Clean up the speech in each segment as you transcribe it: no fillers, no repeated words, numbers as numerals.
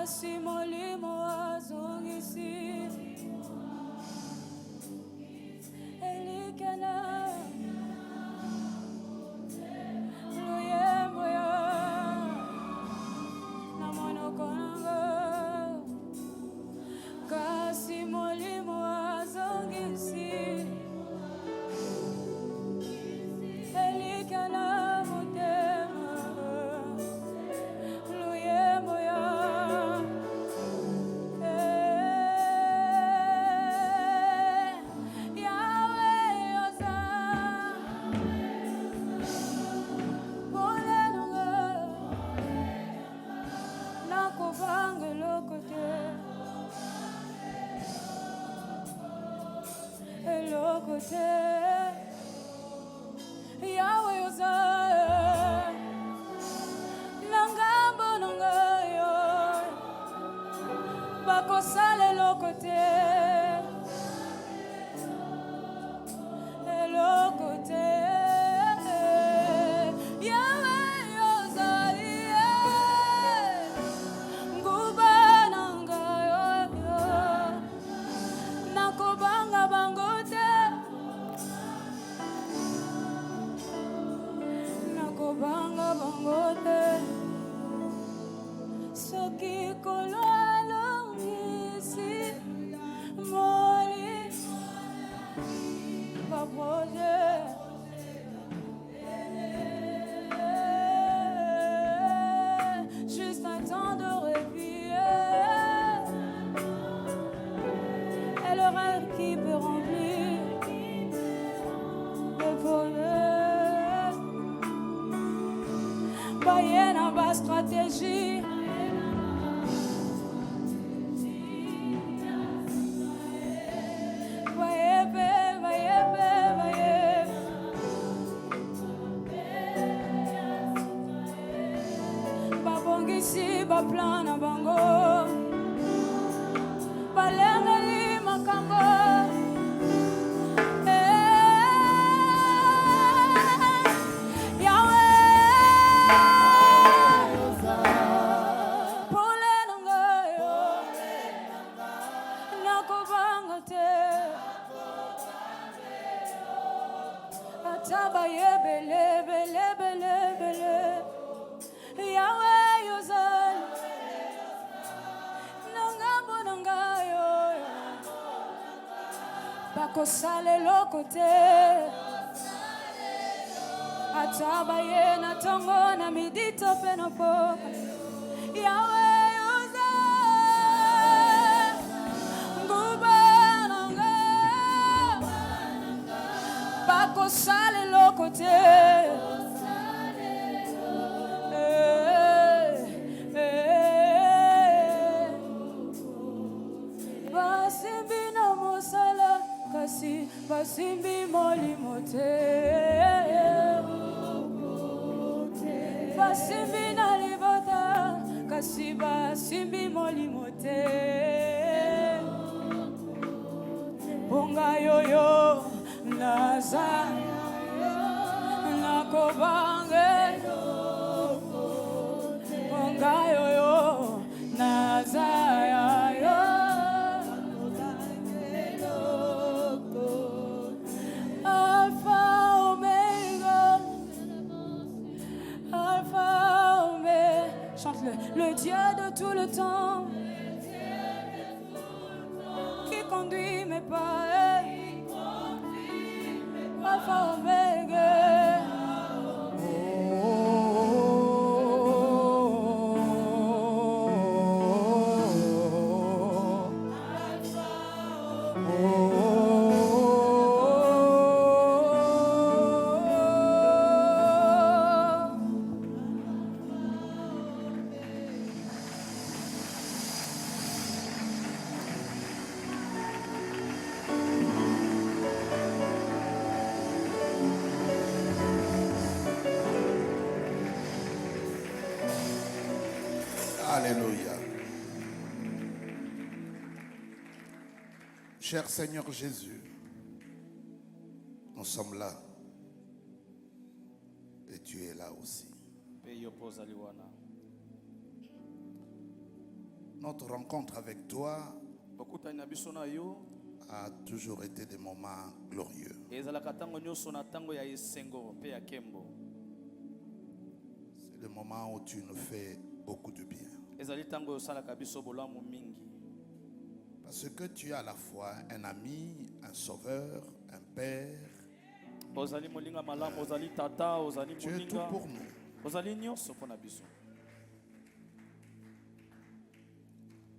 kasi molimo azongisi elikana luyembo ya na monoko nanga kasi molimo azongisi elikana motema luyembo ya Yahweh Ozai Nangambo nangayo Bakosale lokote Lokote Yahweh Ozai Nguba nangayo Nakobanga bangote Banga bangote soki kolalo isi moli baboje juste un temps de répit et le rêve qui peut remplir le bonheur. Voyez dans ma stratégie. Voyez. Babongisi, baplan na bango. Balengeli makambo. Tabaye bele Yahweh Ozai Nangambo nangayo Bakosale lokote Atabaye na tongo na midito penopo Yahweh Ozai Nguba nangayo Bakosale lokote Basimbi na mosala kasi basimbi molimote Basimbi na libota kasi basimbi molimote Bonga yoyo Naza Nakobange Bongayo yo Naza yo Alpha Omega Alpha Omega Chante-le Le Dieu de tout le temps Qui conduit mes pas Alpha Omega Alléluia. Cher Seigneur Jésus, nous sommes là et tu es là aussi. notre rencontre avec toi a toujours été des moments glorieux. C'est le moment où tu nous fais beaucoup de bien. Parce que tu es à la fois un ami, un sauveur, un père. Tu es tout pour nous.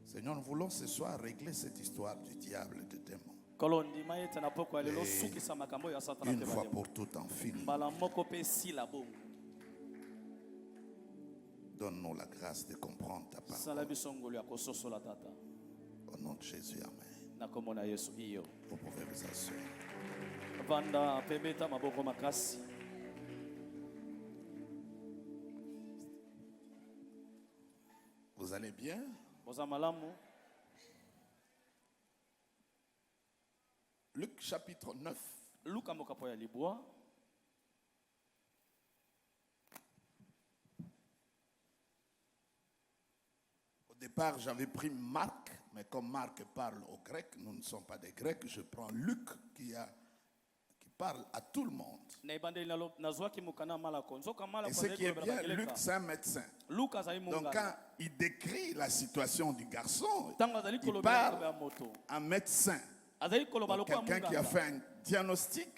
Seigneur, nous voulons ce soir régler cette histoire du diable et du démon. Et une fois pour toutes en finir. Donne-nous la grâce de comprendre ta parole. Au nom de Jésus, amen. Vous pouvez vous asseoir. Vous allez bien? Luc chapitre 9. Au départ, j'avais pris Marc, mais comme Marc parle au grec, nous ne sommes pas des Grecs, je prends Luc qui parle à tout le monde. Et ce qui est bien, Luc c'est un médecin. Donc quand il décrit la situation du garçon, il parle à un médecin. Quelqu'un qui a fait un diagnostic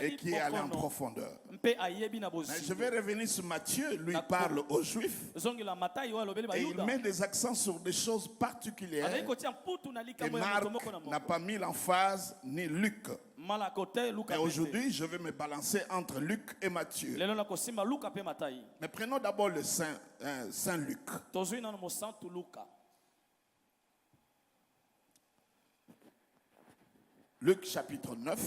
et qui est allé en profondeur. Mais je vais revenir sur Matthieu, lui parle aux Juifs et il met des accents sur des choses particulières que Marc n'a pas mis l'emphase ni Luc. Et aujourd'hui, je vais me balancer entre Luc et Matthieu. Mais prenons d'abord le Saint Luc. Luc chapitre 9.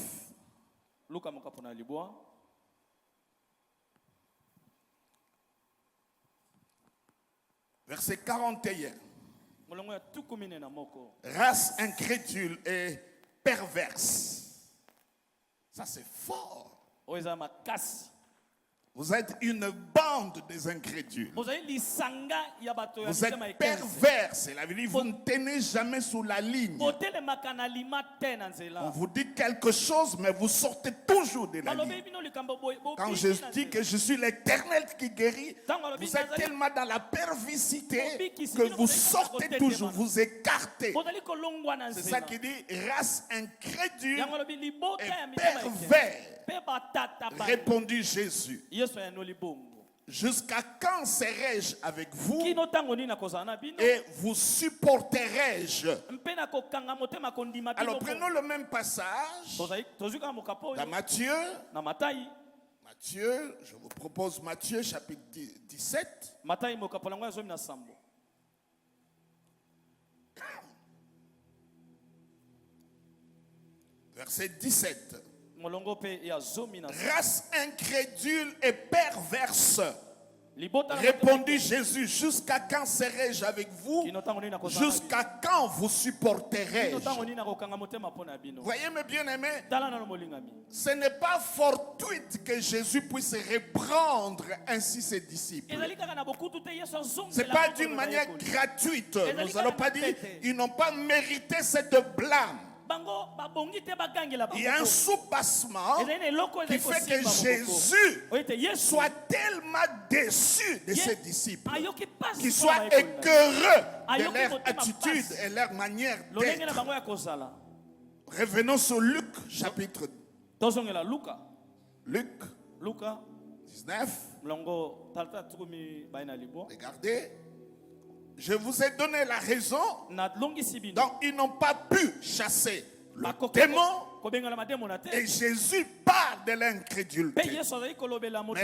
Verset 41. Race incrédule et perverse. Ça c'est fort. Vous êtes une bande des incrédules. Vous êtes pervers. La vie, vous ne tenez jamais sous la ligne. On vous dit quelque chose, mais vous sortez toujours de la ligne. Quand je dis que je suis l'Éternel qui guérit, vous êtes tellement dans la perversité que vous sortez toujours, vous écartez. C'est ça qui dit race incrédule et pervers. Répondit Jésus. Jusqu'à quand serai-je avec vous et vous supporterai-je? Alors prenons le même passage dans Matthieu. Matthieu, je vous propose Matthieu chapitre 17. Verset 17. Race incrédule et perverse. Répondit Jésus, jusqu'à quand serai-je avec vous? Jusqu'à quand vous supporterai-je? Voyez mes bien-aimés, ce n'est pas fortuite que Jésus puisse reprendre ainsi ses disciples. Ce n'est pas d'une manière gratuite. Nous n'allons pas dire ils n'ont pas mérité cette blâme. Il y a un soubassement qui fait que Jésus soit tellement déçu de ses disciples, qu'il soit écœureux de leur attitude et leur manière d'être. Revenons sur Luc chapitre 19. Regardez. Je vous ai donné la raison. Donc ils n'ont pas pu chasser le démon. Et Jésus parle de l'incrédulité. Mais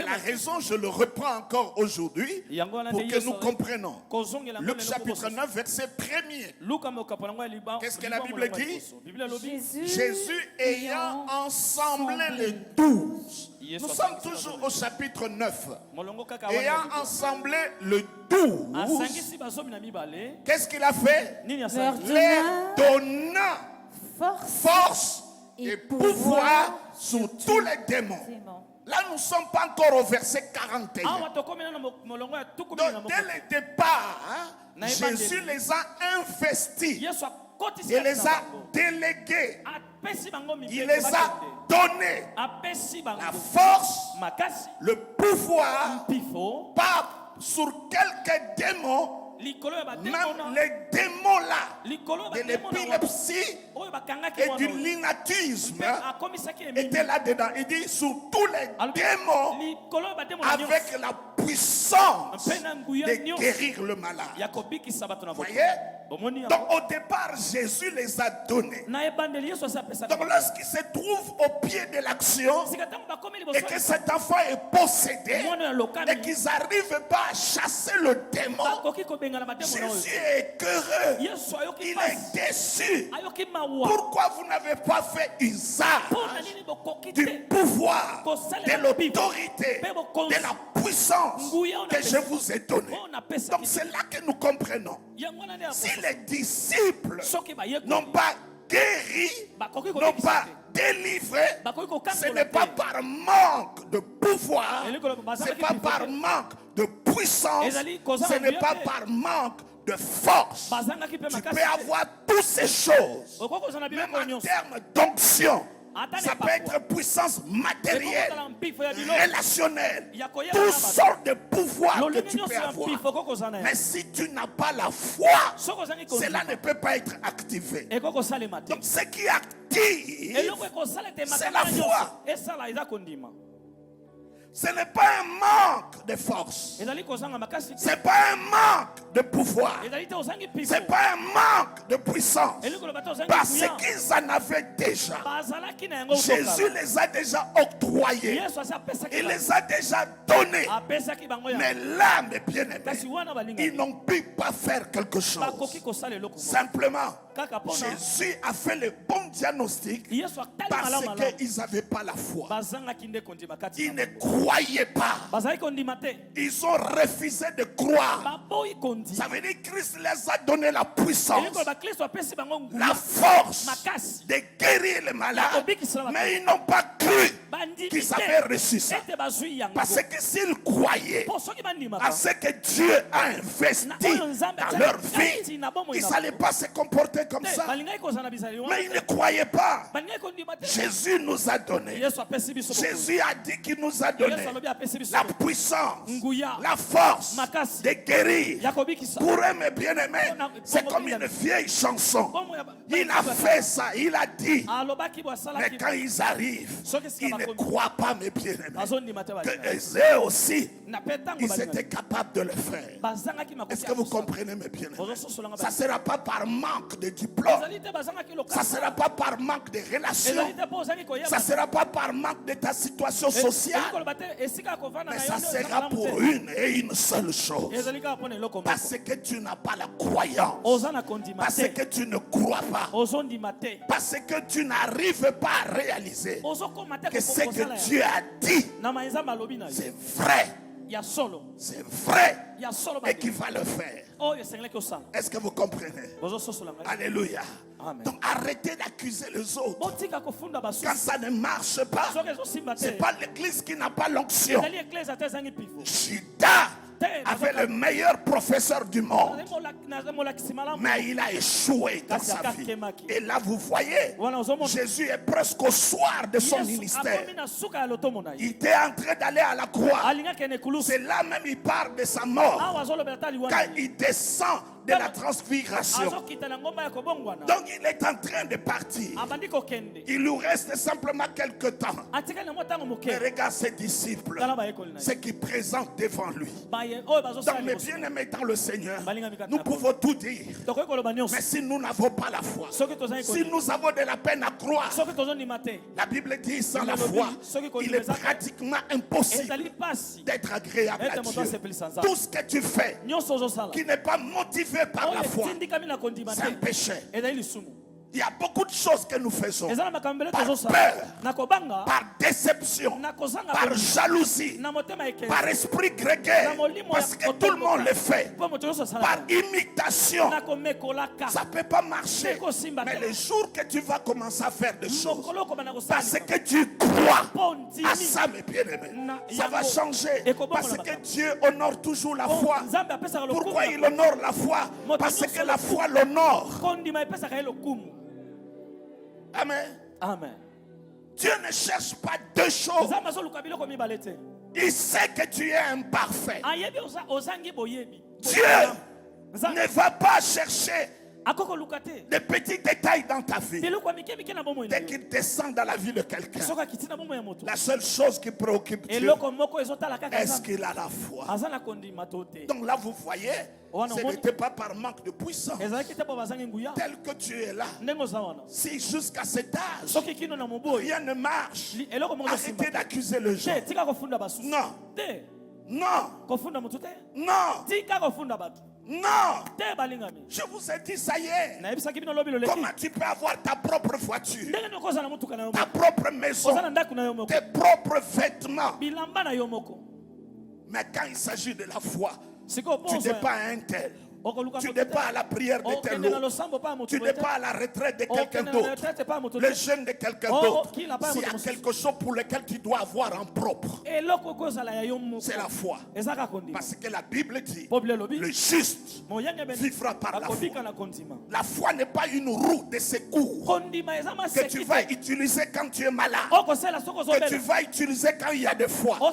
la raison, je le reprends encore aujourd'hui pour que nous comprenions. Luc chapitre 9, verset 1er. Qu'est-ce que la Bible dit? Jésus ayant ensemblé les 12. Nous sommes toujours au chapitre 9. Ayant ensemblé le 12. Qu'est-ce qu'il a fait? Les donna force et pouvoir sur tous les démons. Là, nous ne sommes pas encore au verset 41. Donc, dès le départ, Jésus les a investis. Il les a délégués. Il les a donné la force, le pouvoir, pas sur quelques démons. Même les démons là, de l'épilepsie et du lunatisme étaient là-dedans. Il dit sur tous les démons avec la puissance de guérir le malade. Vous voyez? Donc au départ, Jésus les a donnés. Donc lorsqu'il se trouve au pied de l'action et que cet enfant est possédé et qu'ils n'arrivent pas à chasser le démon, Jésus est écœureux. Il est déçu. Pourquoi vous n'avez pas fait usage du pouvoir, de l'autorité, de la puissance que je vous ai donnée? Donc c'est là que nous comprenons. Si les disciples n'ont pas guéri, n'ont pas délivré, ce n'est pas par manque de pouvoir, ce n'est pas par manque de puissance, ce n'est pas par manque de force. Tu peux avoir toutes ces choses, même en termes d'onction. Ça peut être puissance matérielle, relationnelle, toutes sortes de pouvoirs que tu peux avoir. Mais si tu n'as pas la foi, cela ne peut pas être activé. Donc ce qui active, c'est la foi. Ce n'est pas un manque de force. Ce n'est pas un manque de pouvoir. Ce n'est pas un manque de puissance. Parce qu'ils en avaient déjà. Jésus les a déjà octroyés. Il les a déjà donnés. Mais là, mes bien-aimés, ils n'ont pu pas faire quelque chose. Simplement, Jésus a fait le bon diagnostic parce qu'ils n'avaient pas la foi. Ils ne croyaient pas. Ils ont refusé de croire. Ça veut dire que Christ les a donné la puissance, la force de guérir les malades, mais ils n'ont pas cru qu'ils avaient reçu ça. Parce que s'ils croyaient à ce que Dieu a investi dans leur vie, ils n'allaient pas se comporter comme ça. Mais ils ne croyaient pas. Jésus nous a donné. Jésus a dit qu'il nous a donné la puissance, la force de guérir. Pour eux, mes bien-aimés, c'est comme une vieille chanson. Il a fait ça, il a dit. Mais quand ils arrivent, ils ne croient pas, mes bien-aimés, que eux aussi, ils étaient capables de le faire. Est-ce que vous comprenez, mes bien-aimés? Ça ne sera pas par manque de diplôme. Ça ne sera pas par manque de relations. Ça ne sera pas par manque de ta situation sociale. Mais ça sera pour une et une seule chose. Parce que tu n'as pas la croyance. Parce que tu ne crois pas. Parce que tu n'arrives pas à réaliser que ce que Dieu a dit, c'est vrai. C'est vrai et qu'il va le faire. Est-ce que vous comprenez? Alléluia. Donc arrêtez d'accuser les autres. Quand ça ne marche pas, ce n'est pas l'église qui n'a pas l'onction. Judas avait le meilleur professeur du monde, mais il a échoué dans sa vie. Et là vous voyez, Jésus est presque au soir de son ministère. Il était en train d'aller à la croix. C'est là même il parle de sa mort, quand il descend de la transfiguration. Donc il est en train de partir. Il lui reste simplement quelques temps. Mais regarde ses disciples, ce qu'ils présentent devant lui. Donc mes bien-aimés dans le Seigneur, nous pouvons tout dire. Mais si nous n'avons pas la foi, si nous avons de la peine à croire, la Bible dit sans la foi, il est pratiquement impossible d'être agréable à Dieu. Tout ce que tu fais qui n'est pas motivé par la foi, c'est un péché. Il y a beaucoup de choses que nous faisons par peur, par déception, par jalousie, par esprit grégué, parce que tout le monde le fait, par imitation. Ça ne peut pas marcher. Mais le jour que tu vas commencer à faire des choses, parce que tu crois à ça, mes bien-aimés, ça va changer. Parce que Dieu honore toujours la foi. Pourquoi il honore la foi? Parce que la foi l'honore. Amen. Amen. Dieu ne cherche pas deux choses. Il sait que tu es imparfait. Dieu ne va pas chercher des petits détails dans ta vie. Dès qu'il descend dans la vie de quelqu'un, la seule chose qui préoccupe Dieu, est-ce qu'il a la foi? Donc là, vous voyez, ce n'était pas par manque de puissance. Tel que tu es là, si jusqu'à cet âge, rien ne marche, arrêtez d'accuser le gens. Non. Non. Non. Non, je vous ai dit ça y est. Comment tu peux avoir ta propre voiture, ta propre maison, tes propres vêtements? Mais quand il s'agit de la foi, tu n'es pas un tel. Tu n'es pas à la prière de tel autre. Tu n'es pas à la retraite de quelqu'un d'autre. Le jeûne de quelqu'un d'autre. S'il y a quelque chose pour lequel tu dois avoir en propre, c'est la foi. Parce que la Bible dit, le juste vivra par la foi. La foi n'est pas une roue de secours que tu vas utiliser quand tu es malade, que tu vas utiliser quand il y a de foi. Non,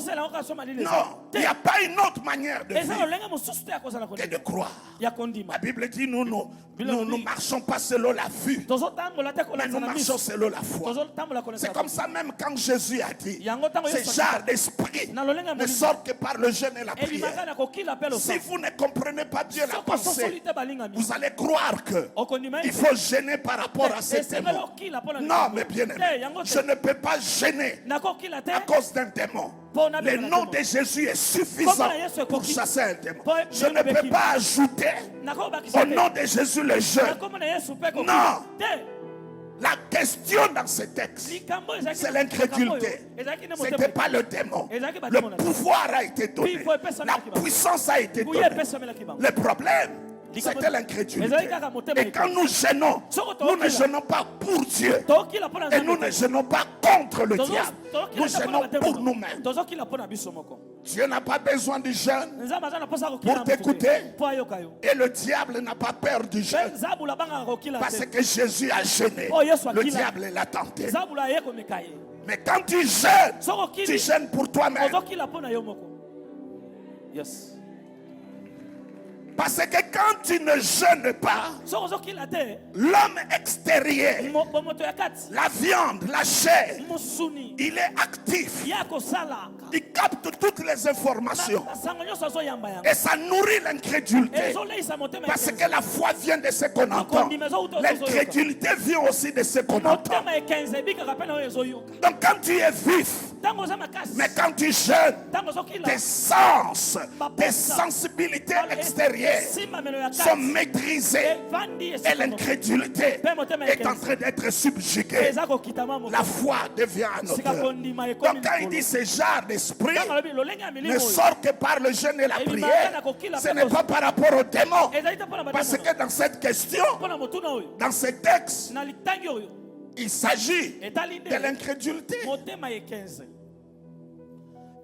il n'y a pas une autre manière de vivre que de croire. La Bible dit, nous ne marchons pas selon la vue, mais nous marchons selon la foi. C'est comme ça même quand Jésus a dit, ces genres d'esprit ne sortent que par le jeûne et la prière. Si vous ne comprenez pas bien la pensée, vous allez croire qu'il faut gêner par rapport à ces démons. Non, mes bien-aimés, je ne peux pas gêner à cause d'un démon. Le nom de Jésus est suffisant pour chasser un démon. Je ne peux pas ajouter au nom de Jésus le jeûne. Non. La question dans ce texte, c'est l'incrédulité. Ce n'était pas le démon. Le pouvoir a été donné. La puissance a été donnée. Le problème, c'était l'incrédulité. Et quand nous gênons, nous ne gênons pas pour Dieu. Et nous ne gênons pas contre le diable. Nous gênons pour nous-mêmes. Dieu n'a pas besoin du jeûne pour t'écouter. Et le diable n'a pas peur du jeûne. Parce que Jésus a jeûné. Le diable l'a tenté. Mais quand tu gênes pour toi-même. Yes. Parce que quand tu ne jeûnes pas, l'homme extérieur, la viande, la chair, il est actif. Il capte toutes les informations. Et ça nourrit l'incrédulité. Parce que la foi vient de ce qu'on entend. L'incrédulité vient aussi de ce qu'on entend. Donc quand tu es vif, mais quand tu jeûnes, tes sens, tes sensibilités extérieures sont maîtrisées et l'incrédulité est en train d'être subjuguée. La foi devient un auteur. Donc quand il dit ce genre d'esprit ne sort que par le jeûne et la prière, ce n'est pas par rapport au démon. Parce que dans cette question, dans ce texte, il s'agit de l'incrédulité.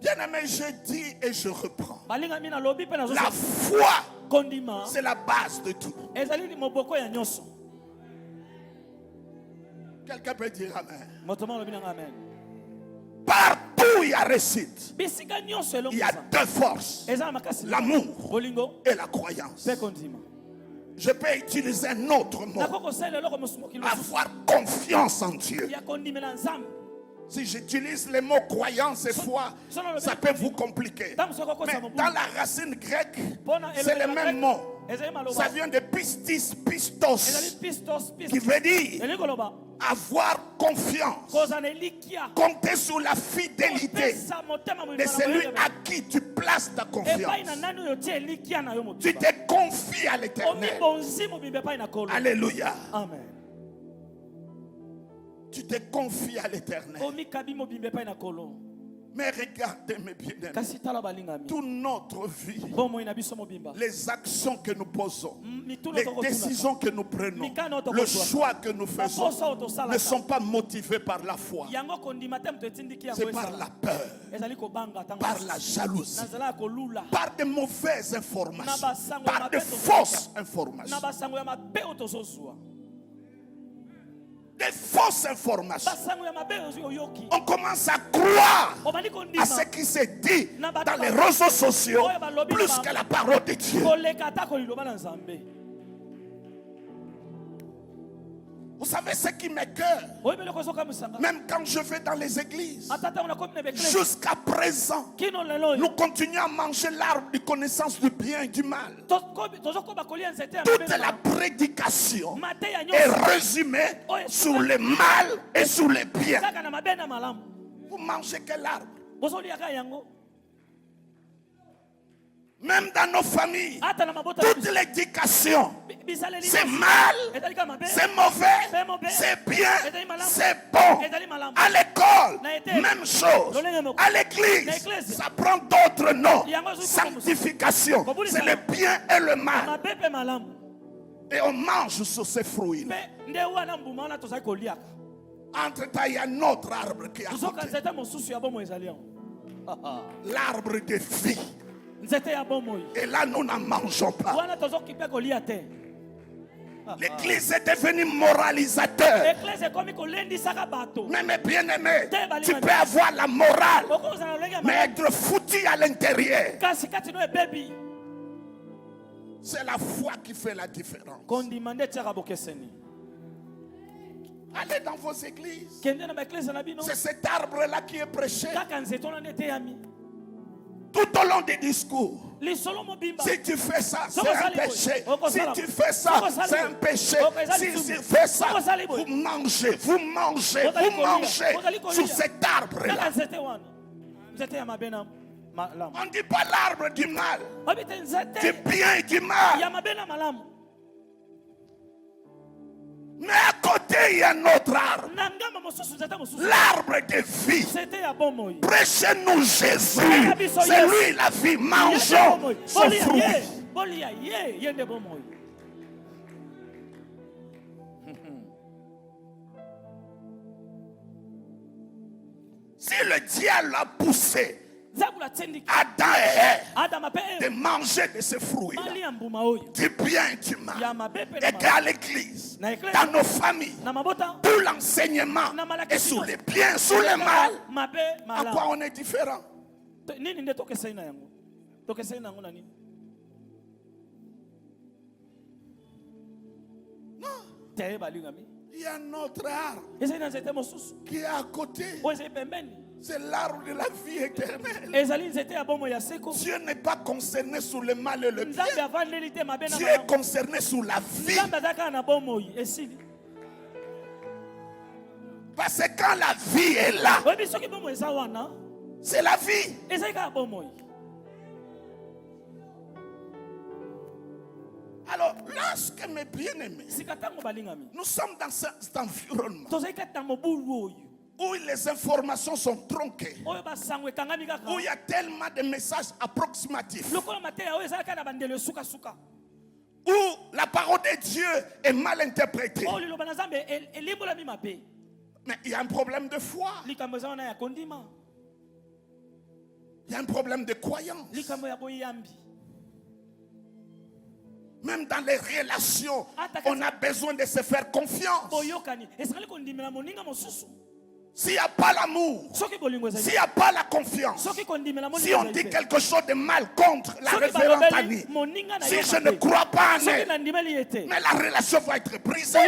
Bien-aimé, je dis et je reprends. La foi, c'est la base de tout. Quelqu'un peut dire Amen. Partout il y a réussite. Il y a deux forces, l'amour et la croyance. Je peux utiliser un autre mot. Avoir confiance en Dieu. Si j'utilise les mots croyance et foi, ça peut vous compliquer. Mais dans la racine grecque, c'est le même mot. Ça vient de pistis, pistos, qui veut dire avoir confiance. Compter sur la fidélité de celui à qui tu places ta confiance. Tu te confies à l'Éternel. Alléluia. Amen. Tu te confies à l'Éternel. Mais regardez mes bien-aimés, toute notre vie, les actions que nous posons, les décisions que nous prenons, le choix que nous faisons ne sont pas motivés par la foi. C'est par la peur, par la jalousie, par de mauvaises informations, par de fausses informations. Des fausses informations. On commence à croire à ce qui se dit dans les réseaux sociaux plus que la parole de Dieu. Vous savez ce qui m'écoeure, même quand je vais dans les églises, jusqu'à présent, nous continuons à manger l'arbre de connaissance du bien et du mal. Toute la prédication est résumée sur le mal et sur le bien. Vous mangez quel arbre? Même dans nos familles, toute l'éducation, c'est mal, c'est mauvais, c'est bien, c'est bon. À l'école, même chose. À l'église, ça prend d'autres noms. Sanctification, c'est le bien et le mal. Et on mange sur ces fruits. Entre-temps, il y a un autre arbre qui est à côté. L'arbre de vie. Et là, nous n'en mangeons pas. L'église est devenue moralisateur. Mais mes bien-aimés, tu peux avoir la morale, mais être foutu à l'intérieur. C'est la foi qui fait la différence. Allez dans vos églises. C'est cet arbre-là qui est prêché. Tout au long des discours. Si tu fais ça, c'est un péché. Si tu fais ça, c'est un péché. Si tu fais ça, vous mangez sur cet arbre-là. On ne dit pas l'arbre du mal, du bien et du mal. Mais à côté, il y a un autre arbre. L'arbre de vie. Prêchez-nous Jésus. C'est lui la vie. Mangeons son fruit. Si le diable a poussé Adam et Ève de manger de ces fruits, du bien et du mal, et qu'à l'église, dans nos familles, tout l'enseignement est sur le bien, sur le mal, à quoi on est différent? Non. Il y a un autre arbre qui est à côté. C'est l'arbre de la vie éternelle. Dieu n'est pas concerné sur le mal et le bien. Dieu est concerné sur la vie. Parce que quand la vie est là, c'est la vie. Alors, lorsque mes bien-aimés, nous sommes dans cet environnement où les informations sont tronquées, où il y a tellement de messages approximatifs, où la parole de Dieu est mal interprétée. Mais il y a un problème de foi. Il y a un problème de croyance. Même dans les relations, on a besoin de se faire confiance. S'il n'y a pas l'amour, s'il n'y a pas la confiance, si on dit quelque chose de mal contre la révérende Annie, si je ne crois pas en elle, mais la relation va être brisée.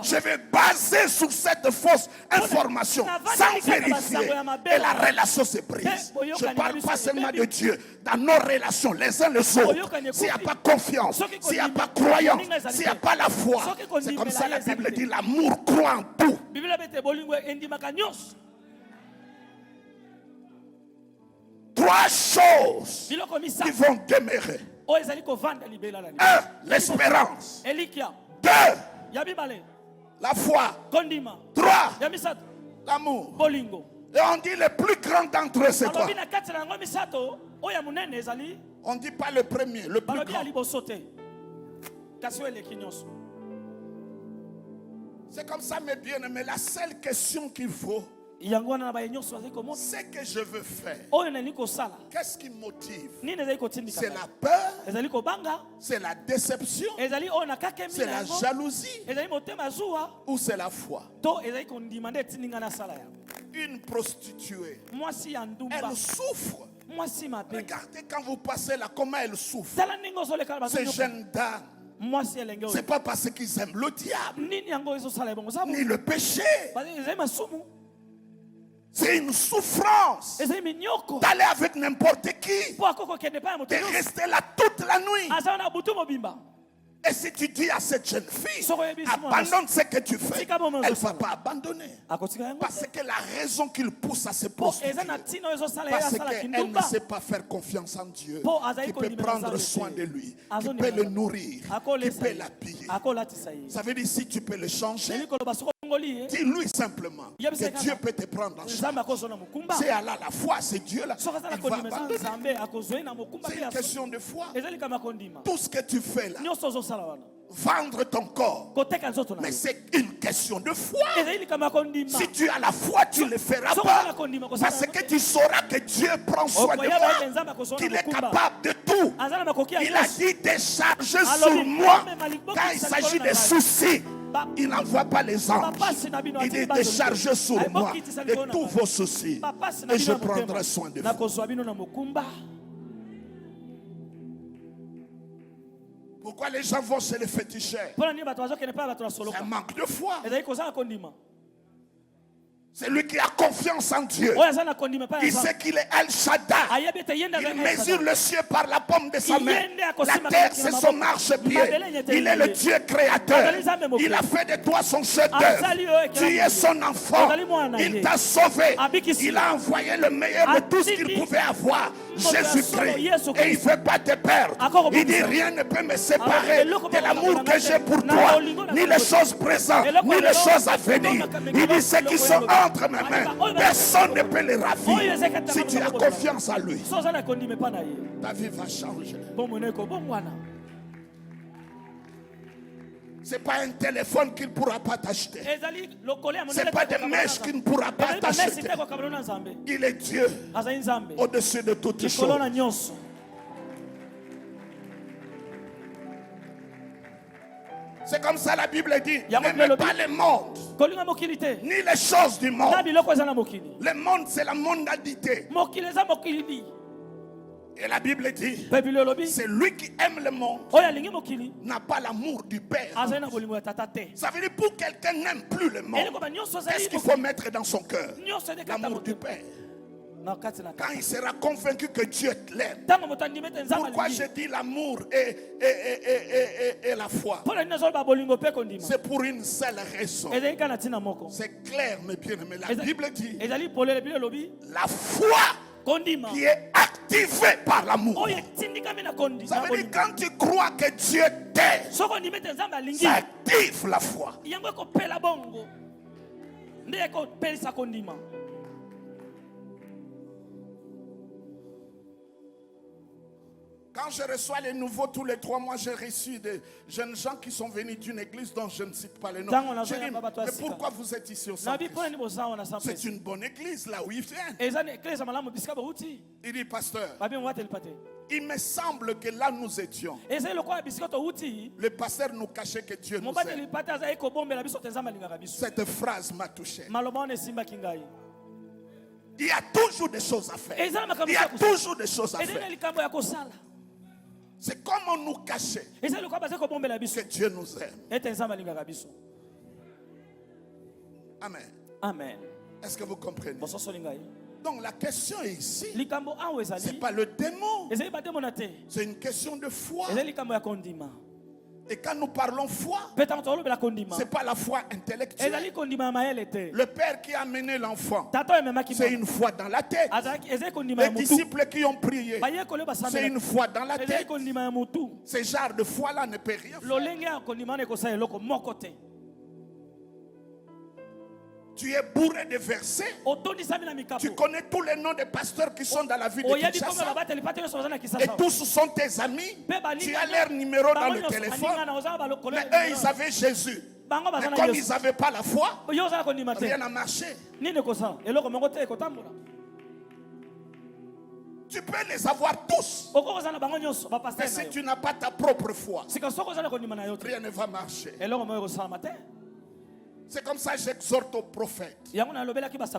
Je vais baser sur cette fausse information sans vérifier et la relation se brise. Je ne parle pas seulement de Dieu. Dans nos relations, les uns les autres, s'il n'y a pas confiance, s'il n'y a pas croyance, s'il n'y a pas la foi, c'est comme ça la Bible dit, l'amour croit en tout. Trois choses qui vont demeurer. Un, l'espérance. Deux, La foi. kondima 3. ya misato L'amour. bolingo Et on dit le plus grand d'entre eux, c'est quoi? alobi na kati na yango misato oyo monene ezali On ne dit pas le premier, le plus balobi ya grand. liboso te kasi oyo eleki nyonso. C'est comme ça, mes bien-aimés. La seule question qu'il faut, yango wana na baye nyonso bazali komona c'est que je veux faire. oyo nali kosala Qu'est-ce qui motive? nini ezali kotindika C'est la peur, ezali kobanga c'est la déception, ezali oyo nakakemi c'est na la yango jalousie ezali motema zuwa ou c'est la foi? to ezali kondima nde etindinga nasala yango. Une prostituée, Mwasi ya ndumba elle souffre. mwasi mabe Regardez quand vous passez là, comment elle souffre. tala ndenge ozolekala Ces bazonyoka jeunes dames, mwasi elenge c'est oyo pas parce qu'ils aiment le diable, nini yango ezosala ebongo sabu ni le péché. ezali masumu C'est une souffrance ezali minyoko d'aller avec n'importe qui, mpo akoko kende pa ya moto de nyonso rester là toute la nuit. aza wana butu mobimba. Et si tu dis à cette jeune fille, Soko yebi si mwana abandonne ce que tu fais, Tika bomo elle ne va ezosala. pas abandonner. akotika yango Parce que la raison qu'il pousse à se mpo prostituer, eza na ntina oyo ezosala ye parce asalaki qu'elle ne ndumba sait pas faire confiance en Dieu, Po azali qui peut kondima prendre nzambe soin te. de lui, qui Azondima peut le nzambe. nourrir, qui akolesa peut ye l'habiller. akolatisa ye Ça veut dire si tu peux le changer, eli koloba soki ongoli ye dis-lui simplement que Yebisa kaka. Dieu peut te prendre en charge. nzambe akozwa na mokumba C'est Allah la foi, c'est Dieu là. soki azala Il va kondima eza abandonner. nzambe akozwa ye na mokumba C'est mpe une ya question de foi. ezali kama kondima Tout ce que tu fais là, nyonso ozosala wana vendre ton corps, koteka nzoto na mais yo c'est une question de foi. ezali likama kondima Si tu as la foi, tu ne le feras soki ozala pas. kondima kosala Parce yango que te. tu sauras que Dieu prend soin de okoyeba ete moi, nzambe akozwa na qu'il est mokumba capable de tout. aza na makoki ya Il a nyonso dit décharger sur Alobi, moi. amema liboki Quand il sa s'agit likolo des na ngai. soucis, Ba- il n'envoie pas les anges. bapasi na bino Il atindi dit bato déchargez sur Ay, moi bokiti sa de likolo na tous ngai. vos soucis. bapasi na Et je bino ya prendrai soin de motema vous. nakozwa bino na mokumba. Pourquoi les gens vont chez les féticheurs? mpona nini bato bazokende mpa bato na C'est un soloka manque de foi. ezali kozala kondima C'est lui qui a confiance en Dieu. oyo aza na kondima mpa ya Il sait qu'il est El Shaddai. ayebi ete ye nde Il azali mesure le ciel par la paume de sa main. Yende ako La sima terre, kaki c'est na son maboko. marchepied. Mabele nyete Il est le yende. Dieu créateur. Azali nzambe mokili. Il a fait de toi son chef Azali d'œuvre. oyo Tu ekela es son enfant. Azali mwana Il ye. t'a sauvé. Abikisi. Il a envoyé le meilleur de tout ce qu'il Atindi. pouvait avoir. Yesu Jésus-Christ. Kristo. Et il ne veut pas te perdre. Akoko Il dit bokisa. rien ne peut me séparer eloko de l'amour bokisa que j'ai pour na toi. bolingo na Ni les bolingo. choses présentes, Eloko ni les eloko choses à eloko venir. eloko Il dit ceux qui eloko sont eloko. entre mes mains. Oyo Personne ne peut les Oyo ravir. ezekata Si tu as eloko. confiance en lui, so oza na kondima mpa na ye ta vie va changer. bomona ekobongwana. Ce n'est pas un téléphone qu'il ne pourra pas t'acheter. ezali lokolo ya Ce n'est pas des mèches qu'il ne pourra pas t'acheter. te kokabana na nzambe Il est Dieu azali nzambe au-dessus de toutes likolo choses. na nyonso. C'est comme ça la Bible dit. Yango N'aimez lobby. pas le monde, kolinga mokili te ni les choses du monde. na biloko eza na mokili. Le monde, c'est la mondanité. mokili eza mokili Et la Bible dit, mpe bili olobi c'est lui qui aime le monde, oyo alingi mokili n'a pas l'amour du Père. azali na bolingo ya tata te. Ça veut dire pour quelqu'un n'aime plus le monde, elikoba nyonso azali qu'est-ce qu'il faut mettre dans son cœur? nyonso ezekata L'amour du motema Père. na kati na Quand kati il sera convaincu que Dieu l'aime. ntango moto andimi ete nzambe Pourquoi alingi je dis l'amour et la foi? mpona nini azoloba bolingo mpe kondima C'est pour une seule raison. ezali kaka na ntina moko. C'est clair, mes bien-aimés. La Eza- Bible dit ezali polele bili elobi la foi kondima qui est activée par l'amour. oyo etindikami na Ça kondima veut dire quand tu crois que Dieu t'aime, soko ondimi ete nzambe alingi ça active la foi. yango ekopela bongo nde ekopelisa kondima. Quand je reçois les nouveaux tous les 3 mois, j'ai reçu des jeunes gens qui sont venus d'une église dont je ne cite pas les noms. Tango na Je dis, zoya baba to mais asika. pourquoi vous êtes ici au nabi centre? mpona nini boza wana C'est sampesi une bonne église là où ils viennent. eza na eklesa malamu bisika bouti Il dit, pasteur, babi mwatelipa te il me semble que là nous étions, ezali lokola bisika touti le pasteur nous cachait que Dieu nous mobateli aime. pa te azali kobombela biso te nzambe alingaka biso. Cette phrase m'a touché. maloba wana esimbaki ngai Il y a toujours des choses à faire. eza na makambo Il y a ya kosala. toujours des choses à ezali na faire. likambo ya kosala C'est comme on nous cachait ezali lokola bazali kobombela biso que Dieu nous aime. ete nzambe alingaka biso. Amen. amen. Est-ce que vous comprenez? bososoli ngai Donc la question est ici. likambo awa Ce n'est ezali pas le démon. ezali bademona te C'est une question de foi. ezali likambo ya kondima Et quand nous parlons foi, mpe ntango tolobela kondima ce n'est pas la foi intellectuelle. ezali kondima ya mayele te. Le père qui a amené l'enfant, tata oyo ememaki c'est une foi dans la tête. ezali kondima ya Les motu disciples qui ont prié, bayekoli oyo c'est basambela une foi dans la ezali tête. kondima ya motu. Ce genre de foi-là ne peut rien faire. lolenge ya kondima wana ekosala eloko moko te. Tu es bourré de versets. Tu connais tous les noms des pasteurs qui sont dans la ville de Kinshasa. Et tous sont tes amis. Tu as leur numéro dans le téléphone. Mais eux, ils avaient Jésus. Mais comme ils n'avaient pas la foi, rien n'a marché. Tu peux les avoir tous. Mais si tu n'as pas ta propre foi, rien ne va marcher. C'est comme ça que j'exhorte aux prophètes.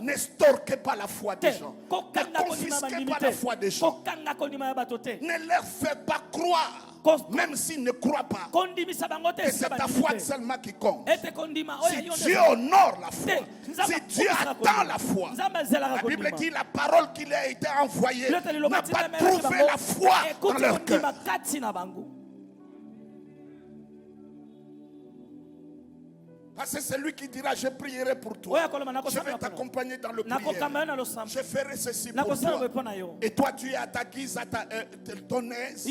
N'estorquez pas la foi des gens. Ne confisquez pas la foi des gens. Ne leur faites pas croire, même s'ils ne croient pas, que c'est ta foi seulement qui compte. Si Dieu honore la foi, si Dieu attend la foi, la Bible dit la parole qui a été envoyée n'a pas trouvé la foi dans leur cœur. Parce que c'est lui qui dira je prierai pour toi. Je vais t'accompagner dans le prière. Je ferai ceci pour toi. Et toi tu es à ta guise, à ton aise.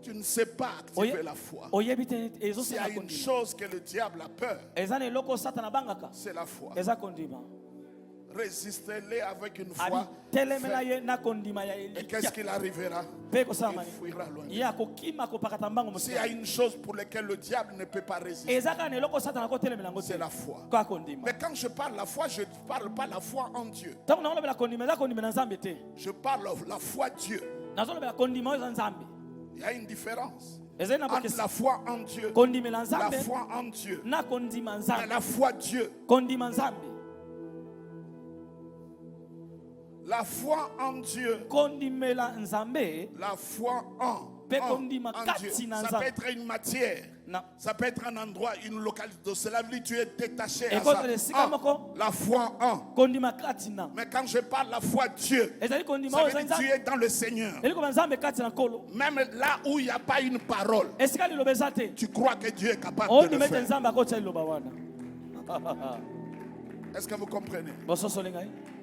Tu ne sais pas activer la foi. S'il y a une chose que le diable a peur, c'est la foi. Résistez-les avec une foi. Et qu'est-ce qu'il arrivera? Il fuira loin. S'il y a une chose pour laquelle le diable ne peut pas résister, c'est la foi. Mais quand je parle la foi, je ne parle pas la foi en Dieu. Je parle la foi Dieu. Il y a une différence entre la foi en Dieu, la foi en Dieu, et la foi Dieu. La foi en Dieu, la foi en Dieu, ça peut être une matière, ça peut être un endroit, une localité. Cela veut dire que tu es détaché à ça. La foi en. Mais quand je parle la foi Dieu, ça veut dire que tu es dans le Seigneur. Même là où il n'y a pas une parole, tu crois que Dieu est capable de le faire. Est-ce que vous comprenez?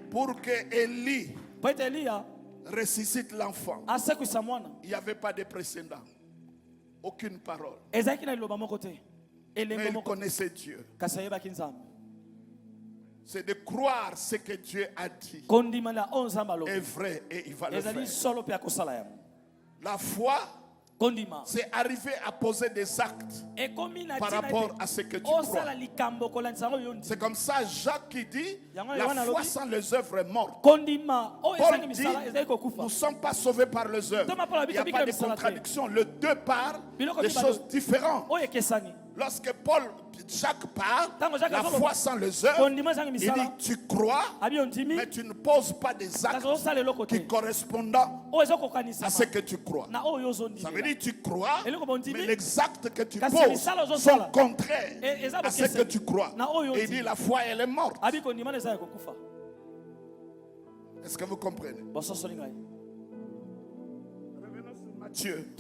Pour que Élie ressuscite l'enfant, il n'y avait pas de précédent, aucune parole. Mais il connaissait Dieu. C'est de croire ce que Dieu a dit est vrai et il va le faire. La foi, c'est arriver à poser des actes par rapport à ce que tu crois. C'est comme ça Jacques qui dit la foi sans les œuvres est morte. Paul dit nous ne sommes pas sauvés par les œuvres. Il n'y a pas de contradiction. Les deux parlent de choses différentes. Lorsque Jacques parle, la foi sans les œuvres, il dit tu crois, mais tu ne poses pas des actes qui correspondent à ce que tu crois. Ça veut dire tu crois, mais les actes que tu poses sont contraires à ce que tu crois. Et il dit la foi elle est morte. Est-ce que vous comprenez? Revenons sur Matthieu.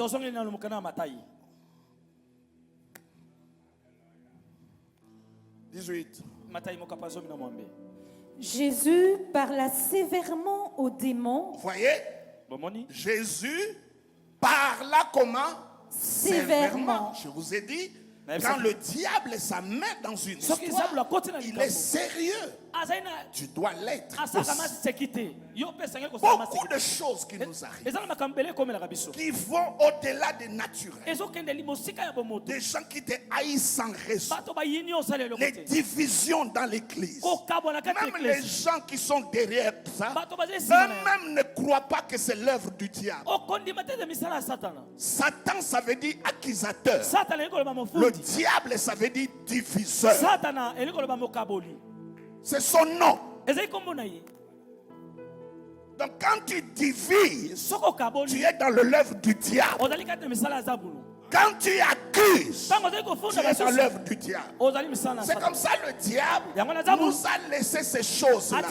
Jésus parla sévèrement aux démons. Voyez, Jésus parla comment? Sévèrement. Je vous ai dit, quand le diable sa main dans une histoire, il est sérieux. Tu dois l'être. Beaucoup de choses qui nous arrivent, qui vont au-delà des naturels. Des gens qui te haïssent sans raison. Les divisions dans l'église. Même les gens qui sont derrière ça, eux-mêmes ne croient pas que c'est l'œuvre du diable. Satan, ça veut dire accusateur. Le diable, ça veut dire diviseur. C'est son nom. Donc quand tu divises, tu es dans l'œuvre du diable. Quand tu accuses, tu es dans l'œuvre du diable. C'est comme ça le diable nous a laissé ces choses-là.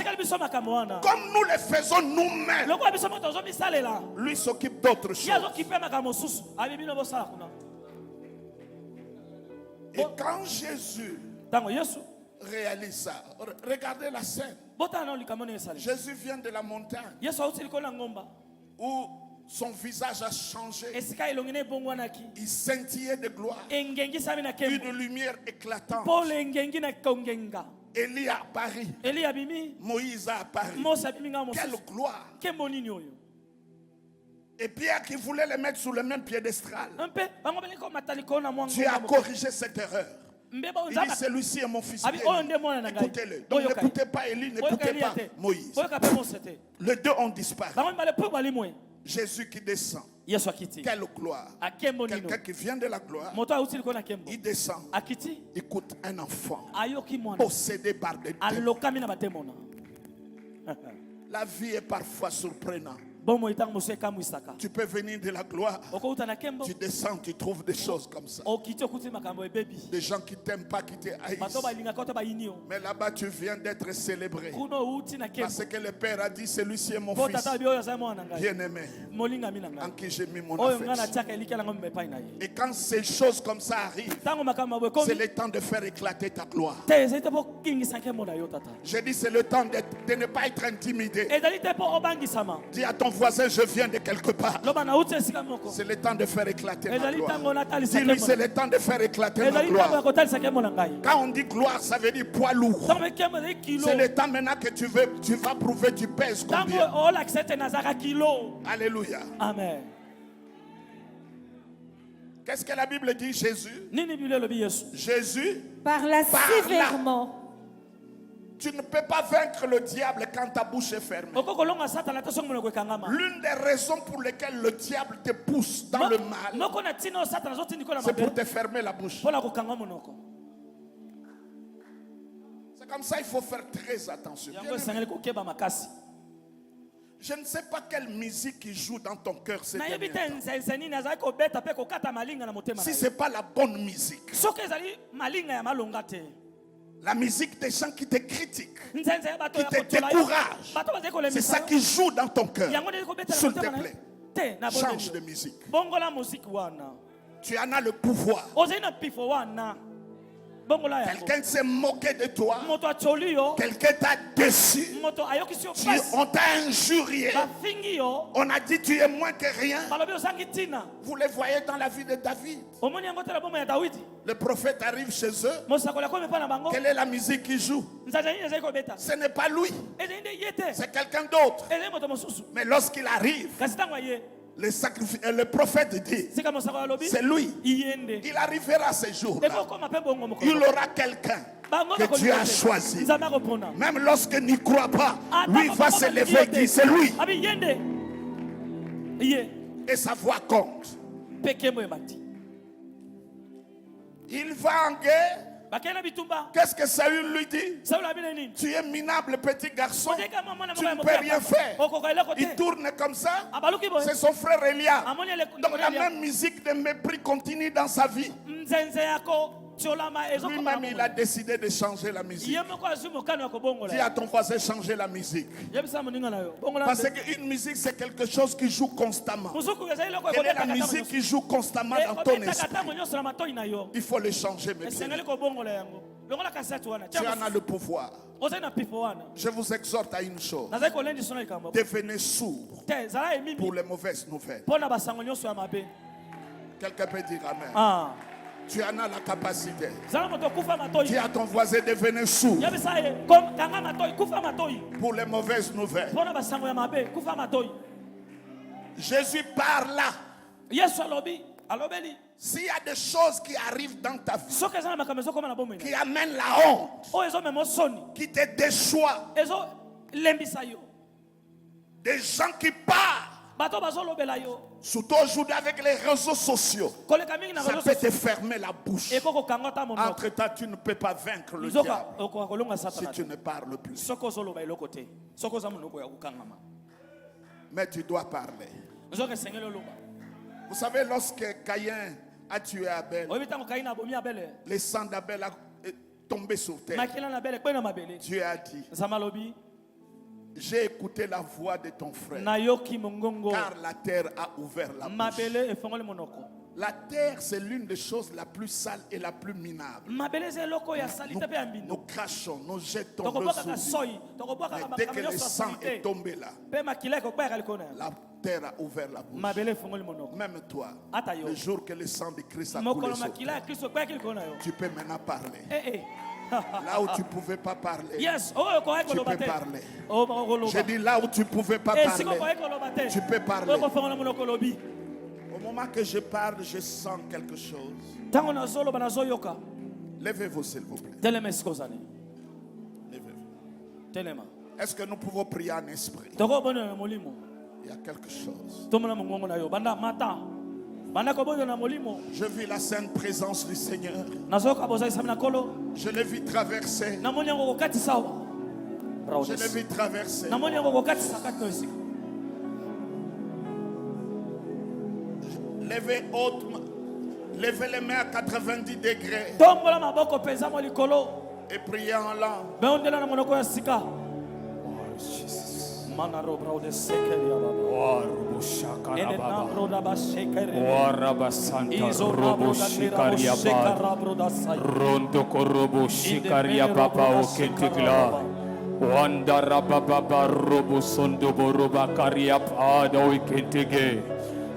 Comme nous les faisons nous-mêmes, lui s'occupe d'autres choses. Et quand Jésus réalise ça, regardez la scène. Jésus vient de la montagne où son visage a changé. Il scintillait de gloire. Une lumière éclatante. Élie à Paris. Moïse à Paris. Quelle gloire. Et Pierre qui voulait les mettre sur le même piédestal. Tu as corrigé cette erreur. Il dit celui-ci est mon fils. Écoutez-le. Donc n'écoutez pas Élie, n'écoutez pas Moïse. Les deux ont disparu. Jésus qui descend. Quelle gloire. Quelqu'un qui vient de la gloire. Il descend. Écoute un enfant possédé par des démons. La vie est parfois surprenante. Tu peux venir de la gloire. Tu descends, tu trouves des choses comme ça. Des gens qui t'aiment pas, qui te haïssent. Mais là-bas, tu viens d'être célébré. Parce que le Père a dit, celui-ci est mon fils bien-aimé, en qui j'ai mis mon affection. Et quand ces choses comme ça arrivent, c'est le temps de faire éclater ta gloire. J'ai dit, c'est le temps de ne pas être intimidé. Dis à ton voisin, je viens de quelque part. C'est le temps de faire éclater ma gloire. Dis-lui, c'est le temps de faire éclater ma gloire. Quand on dit gloire, ça veut dire poids lourd. C'est le temps maintenant que tu vas prouver tu pèses combien. Alléluia. Amen. Qu'est-ce que la Bible dit, Jésus? Jésus parla sévèrement. Tu ne peux pas vaincre le diable quand ta bouche est fermée. L'une des raisons pour lesquelles le diable te pousse dans le mal, c'est pour te fermer la bouche. C'est comme ça, il faut faire très attention. Je ne sais pas quelle musique qui joue dans ton cœur. Si ce n'est pas la bonne musique. La musique des gens qui te critiquent, qui te découragent, c'est ça qui joue dans ton cœur. S'il te plaît, change de musique. Tu en as le pouvoir. Quelqu'un s'est moqué de toi. Quelqu'un t'a déçu. On t'a injurié. On a dit tu es moins que rien. Vous les voyez dans la vie de David. Le prophète arrive chez eux. Quelle est la musique qui joue? Ce n'est pas lui. C'est quelqu'un d'autre. Mais lorsqu'il arrive, le prophète dit, c'est lui. Il arrivera ce jour. Il aura quelqu'un que Dieu a choisi. Même lorsque tu n'y crois pas, lui va se lever et dire, c'est lui. Et sa voix compte. Il va en guerre. Qu'est-ce que Saül lui dit? Tu es minable petit garçon. Tu ne peux rien faire. Il tourne comme ça. C'est son frère Eliab. Donc la même musique de mépris continue dans sa vie. Lui-même, il a décidé de changer la musique. Dis à ton voisin, changer la musique. Parce qu'une musique, c'est quelque chose qui joue constamment. Quelle est la musique qui joue constamment dans ton esprit? Il faut le changer maintenant. Tu en as le pouvoir. Je vous exhorte à une chose. Devenez sourd pour les mauvaises nouvelles. Quelqu'un peut dire amen. Tu en as la capacité. Dis à ton voisin, devenez sourd pour les mauvaises nouvelles. Jésus parle là. S'il y a des choses qui arrivent dans ta vie, qui amènent la honte, qui te déçoivent, des gens qui parlent, surtout aujourd'hui avec les réseaux sociaux, ça peut te fermer la bouche. Entre-temps, tu ne peux pas vaincre le diable si tu ne parles plus. Mais tu dois parler. Vous savez, lorsque Caïn a tué Abel, le sang d'Abel a tombé sur terre. Dieu a dit, j'ai écouté la voix de ton frère, car la terre a ouvert la bouche. La terre, c'est l'une des choses la plus sale et la plus minable. Nous crachons, nous jetons nos souliers. Mais dès que le sang est tombé là, la terre a ouvert la bouche. Même toi, le jour que le sang de Christ a coulé sur toi, tu peux maintenant parler. Là où tu ne pouvais pas parler, Yes. tu peux parler. J'ai dit là où tu ne pouvais pas parler, tu peux parler. Au moment que je parle, je sens quelque chose. Levez-vous s'il vous plaît. Levez-vous. Est-ce que nous pouvons prier en esprit? Il y a quelque chose. Je vis la sainte présence du Seigneur. Je l'ai vu traverser. Je l'ai vu traverser. Levez hautement. Levez les mains à 90 degrés. Et priez en langue.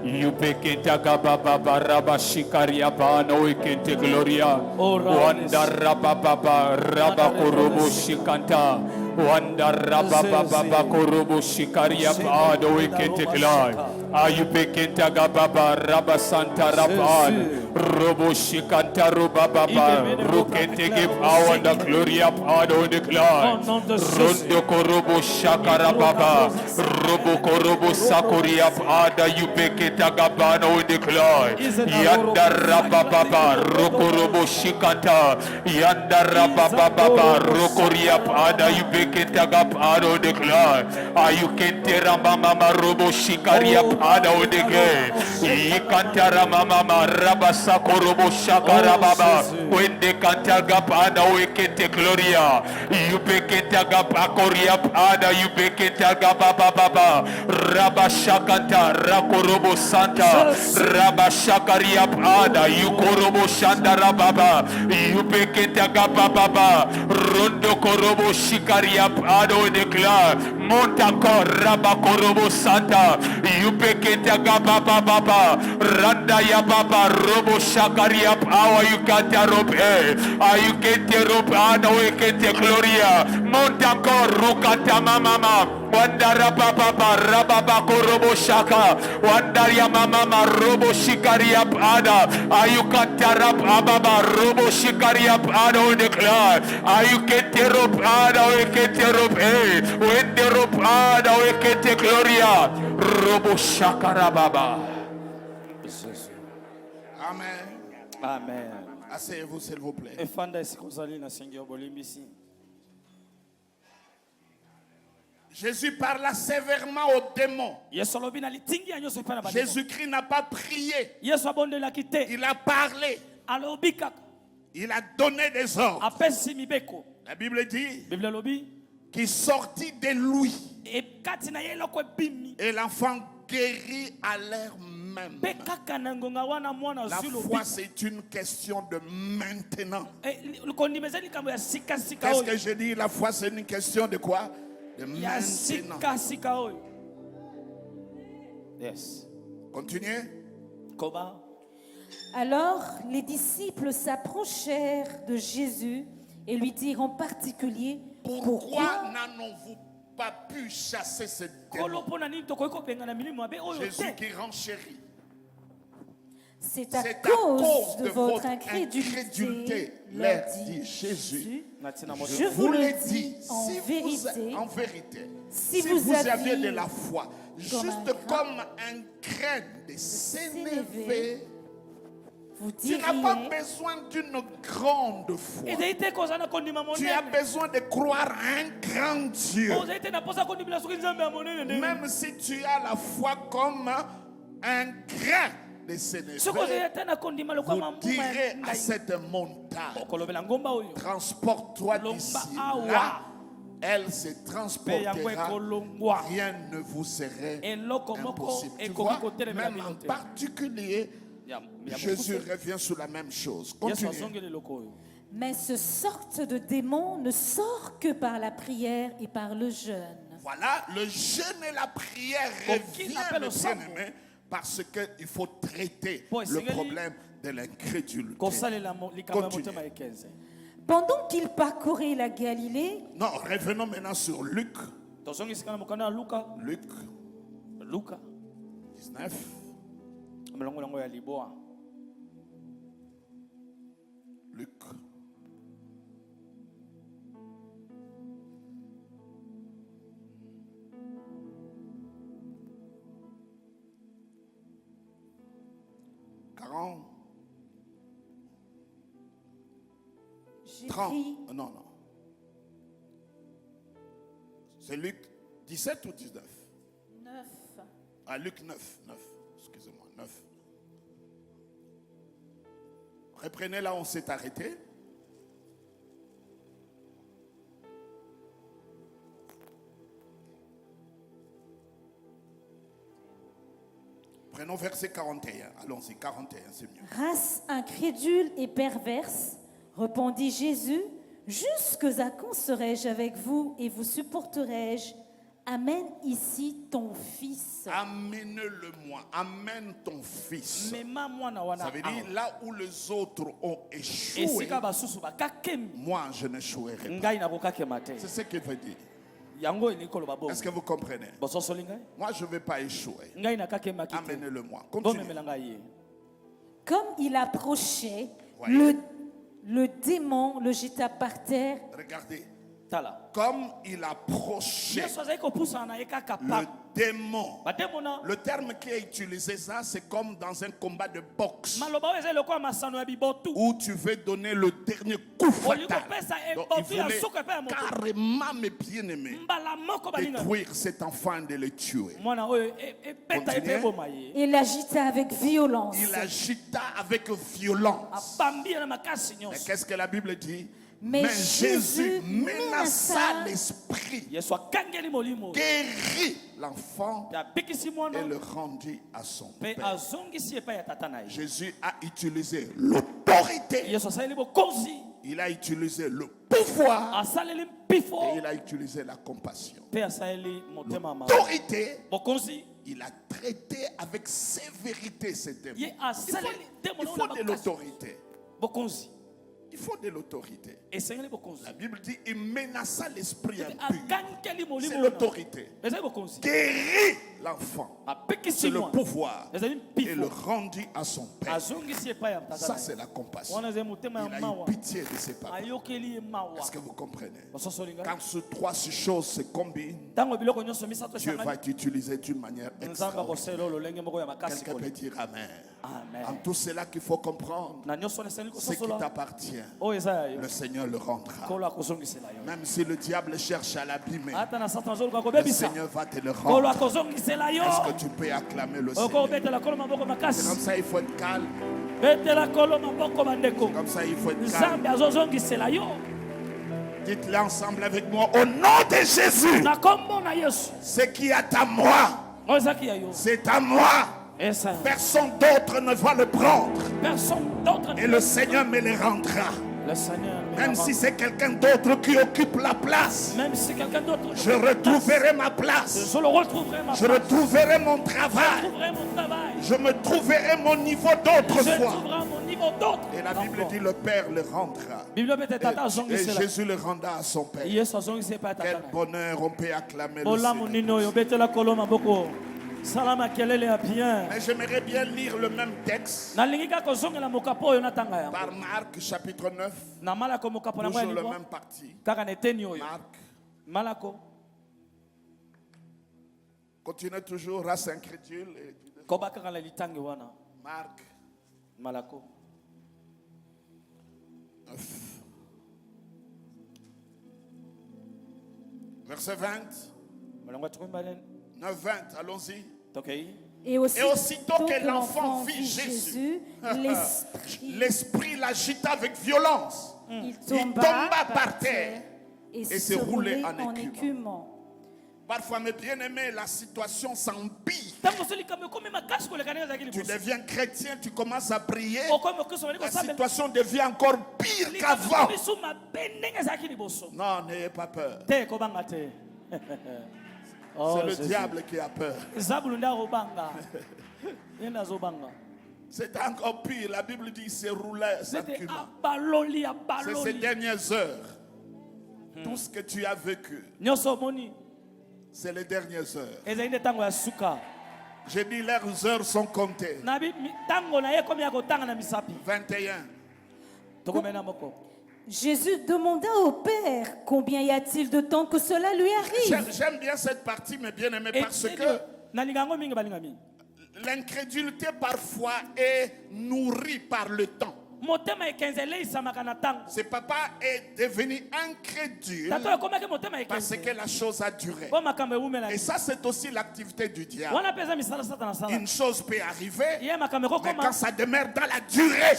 You pekenta gababa baraba shikaria bano ikente gloria wanda rababa raba korobo shikanta wanda rababa korobo shikaria bano ikente gloria ayu pekenta gababa raba santa raban robo shikanta rubaba rukente give awanda gloria bano de gloria rondo korobo shakara baba robo korobo sakoria ada you pekenta Tagabano in the cloud, Yanda Rababa, Rokorobo Shikanta, Yanda Rababa, Rokoriap, Ada, you bake Tagabano in the cloud, Ayukente Ramama Robo Shikariap, Ada, in the gay, Yikantara Mama, Rabasakorobo Shakarababa, when they Kantagap, Ada, Wikete Gloria, you bake Tagabakoriap, Ada, you bake Tagababa, Rabashakanta, Rakorobo Santa Rabashakaria Ada Yukorobo Shanda Rababa Yupeketa Gababa Rondo Korobo Shikaria Ado declare Montaco Rabakorobo Santa Yupeketa Gababa Randa Yababa Robo Shakaria Awa Yukata Robe Ayukete Robe Ada Wekete Gloria Montaco Rukata Mama Wandara Baba Rababa Korobo Shaka Wandaria Mama Robo Shikaria Ada Ayukata Ababa Robo Shikaria Ada declare Ayukete Rob Ada Wekete Rob Wende Rob Ada Wekete Gloria Robo Shakara Baba. Amen. Amen. Asseyez-vous s'il vous plaît. Jésus parla sévèrement aux démons. Jésus-Christ n'a pas prié. Il a parlé. Il a donné des ordres. La Bible dit qu'il sortit de lui. Et l'enfant guérit à l'air même. La foi, c'est une question de maintenant. Qu'est-ce que je dis? La foi, c'est une question de quoi? De maintenant. Yes. Continuez. Alors les disciples s'approchèrent de Jésus et lui dirent en particulier: Pourquoi n'avons-vous pas pu chasser ce démon? Jésus qui renchérit. C'est à cause de votre incrédulité, leur dit Jésus. Je vous le dis en vérité, si vous aviez de la foi, juste comme un grain de sénévé, tu n'as pas besoin d'une grande foi. Tu as besoin de croire à un grand Dieu. Même si tu as la foi comme un grain de sénévé, vous direz à cette montagne: transporte-toi d'ici là. Elle se transportera. Rien ne vous serait impossible. Tu vois, même en particulier, Jésus revient sur la même chose. Continue. Mais ce sorte de démon ne sort que par la prière et par le jeûne. Voilà, le jeûne et la prière reviennent, mes bien-aimés, parce qu'il faut traiter le problème de l'incrédulité. Pendant qu'il parcourait la Galilée. Non, revenons maintenant sur Luc. Luc 19. Luc. J'ai 30. pris. Non. C'est Luc 17 ou 19? 9. Ah, Luc 9. Excusez-moi, 9. Reprenez là où on s'est arrêté. Prenons verset 41. Allons-y, 41, c'est mieux. Race incrédule et perverse, répondit Jésus, jusqu'à quand serai-je avec vous et vous supporterai-je? Amène ici ton fils. Amène-le-moi, amène ton fils. Ça veut dire là où les autres ont échoué, moi je n'échouerai pas. C'est ce qu'il veut dire. Est-ce que vous comprenez? Moi je ne vais pas échouer. Amène-le-moi. Continue. Comme il approchait, le démon le jeta par terre. Regardez. Comme il approchait, le démon, le terme qui est utilisé ça, c'est comme dans un combat de boxe où tu veux donner le dernier coup fatal. Donc, il voulait carrément, mes bien-aimés, détruire cet enfant, de le tuer. Continuez. Il l'agita avec violence. Il agita avec violence. Mais qu'est-ce que la Bible dit? Mais Jésus menaça l'esprit, guérit l'enfant et le rendit à son père. Jésus a utilisé l'autorité, il a utilisé le pouvoir et il a utilisé la compassion. L'autorité, il a traité avec sévérité ces démons. Il faut de l'autorité. Il faut de l'autorité. La Bible dit il menaça l'esprit impur. C'est l'autorité. Guérit l'enfant. C'est le pouvoir. Et le rendit à son père. Ça c'est la compassion. Il a eu pitié de ses parents. Est-ce que vous comprenez? Quand ces trois choses se combinent, Dieu va t'utiliser d'une manière extraordinaire. Quelqu'un peut dire Amen. En tout cela qu'il faut comprendre, ce qui t'appartient, le Seigneur le rendra. Même si le diable cherche à l'abîmer, le Seigneur va te le rendre. Est-ce que tu peux acclamer le Seigneur? C'est comme ça, il faut être calme. C'est comme ça, il faut être calme. Dites-le ensemble avec moi. Au nom de Jésus, ce qui est à moi, c'est à moi. Personne d'autre ne va le prendre. Et le Seigneur me le rendra. Même si c'est quelqu'un d'autre qui occupe la place, je retrouverai ma place. Je retrouverai mon travail. Je me trouverai mon niveau d'autrefois. Et la Bible dit le Père le rendra. Et Jésus le rendra à son Père. Quel bonheur, on peut acclamer le Seigneur. Mais j'aimerais bien lire le même texte par Marc chapitre 9. Toujours le même parti. Marc. Continue toujours, race incrédule. Marc 9. Verset 20. 9-20, allons-y. Et aussitôt que l'enfant vit Jésus, l'esprit l'agita avec violence. Il tomba par terre et se roulait en écumant. Parfois, mes bien-aimés, la situation s'empire. Tu deviens chrétien, tu commences à prier. La situation devient encore pire qu'avant. Non, n'ayez pas peur. C'est le diable qui a peur. C'est encore pire. La Bible dit qu'il s'est roulé sa cuma. C'est ces dernières heures. Tout ce que tu as vécu, c'est les dernières heures. J'ai dit leurs heures sont comptées. 21. Jésus demanda au Père combien y a-t-il de temps que cela lui arrive. J'aime bien cette partie, mes bien-aimés, parce que l'incrédulité parfois est nourrie par le temps. Ce papa est devenu incrédule parce que la chose a duré. Et ça, c'est aussi l'activité du diable. Une chose peut arriver, mais quand ça demeure dans la durée,